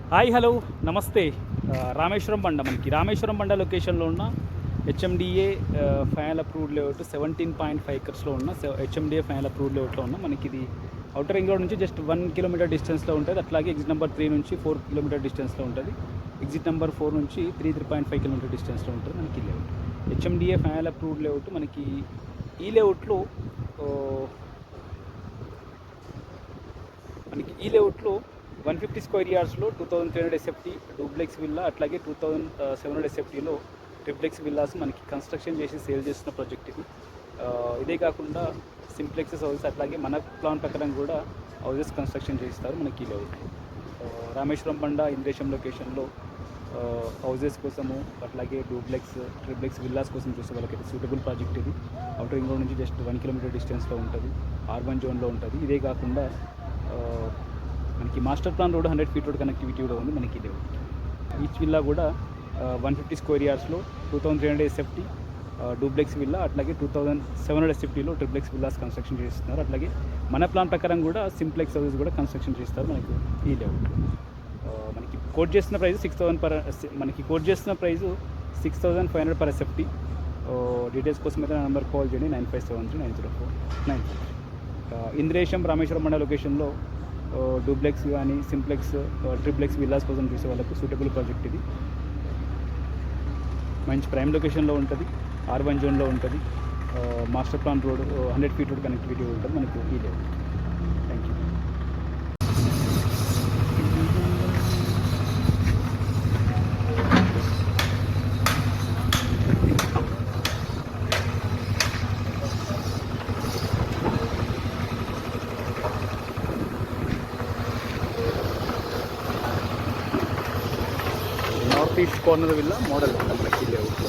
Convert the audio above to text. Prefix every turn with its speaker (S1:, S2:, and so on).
S1: Hi hello నమస్తే. రామేశ్వరం బండ మనకి రామేశ్వరం బండ లొకేషన్లో ఉన్న హెచ్ఎండిఏ ఫైనల్ అప్రూవ్డ్ లేఅవుట్ 17.5 ఎకర్స్లో ఉన్న హెచ్ఎండిఏ ఫైనల్ అప్రూవ్డ్ లేఅవుట్లో ఉన్న మనకి ఇది అవుటర్ రింగ్ రోడ్ నుంచి జస్ట్ 1 కిలోమీటర్ డిస్టెన్స్లో ఉంటుంది. అట్లాగే ఎగ్జిట్ నెంబర్ 3 నుంచి 4 కిలోమీటర్ డిస్టెన్స్లో ఉంటుంది. ఎగ్జిట్ నెంబర్ 4 నుంచి 3.5 కిలోమీటర్ డిస్టెన్స్లో ఉంటుంది మనకి ఈ layout. HMDA final approved layout మనకి ఈ లేఅవుట్లో మనకి ఈ లేఅవుట్లో 150 స్క్వేర్ యార్డ్స్లో 2300 ఎస్ఎఫ్టీ డూప్లెక్స్ విల్లా, అట్లాగే 2700 ఎస్ఎఫ్టీలో ట్రిప్లెక్స్ విల్లాస్ మనకి కన్స్ట్రక్షన్ చేసి సేల్ చేసిన ప్రాజెక్ట్ ఇది. ఇదే కాకుండా సింప్లెక్సెస్ హౌసెస్ అట్లాగే మన ప్లాన్ ప్రకారం కూడా హౌసెస్ కన్స్ట్రక్షన్ చేస్తారు మనకి ఈ లేఅవుట్. రామేశ్వరం బండ ఇంద్రేశం లొకేషన్లో హౌసెస్ కోసము అట్లాగే డూప్లెక్స్ ట్రిప్లెక్స్ విల్లాస్ కోసం చూసే వాళ్ళకైతే సూటబుల్ ప్రాజెక్ట్ ఇది. అవుటర్ రింగ్ రోడ్ నుంచి జస్ట్ 1 కిలోమీటర్ డిస్టెన్స్లో ఉంటుంది. R1 జోన్లో ఉంటుంది. ఇదే కాకుండా మనకి master plan road 100 feet road connectivity కూడా ఉంది మనకి ఇది. ఈచ్ విల్లా కూడా 150 స్క్వేర్ యార్డ్స్లో 2300 ఎస్ఎఫ్టీ డూప్లెక్స్ విల్లా, అట్లాగే 2700 ఎస్ఎఫ్టీలో ట్రిప్లెక్స్ విల్లాస్ కన్స్ట్రక్షన్ చేస్తున్నారు. అట్లాగే మన ప్లాన్ ప్రకారం కూడా సింప్లెక్స్ హౌసెస్ కూడా కన్స్ట్రక్షన్ చేస్తారు మనకి ఈ లేఅవుట్. మనకి కోట్ చేస్తున్న ప్రైస్ 6,500 పర్ ఎస్ఎఫ్టీ. డీటెయిల్స్ కోసం అయితే నా నెంబర్ కాల్ చేయండి 95739049. ఇంద్రేశం రామేశ్వరం మండల లొకేషన్లో డూప్లెక్స్ కానీ సింప్లెక్స్ ట్రిప్లెక్స్ విల్లాస్ కోసం చూసే వాళ్ళకు సూటబుల్ ప్రాజెక్ట్ ఇది. మంచి ప్రైమ్ లొకేషన్లో ఉంటుంది. R1 జోన్లో ఉంటుంది. Master plan road 100 feet road connectivity ఉంటుంది మనకు ఈ layout. Thank you. North east corner villa model మనకి లేఅవుట్.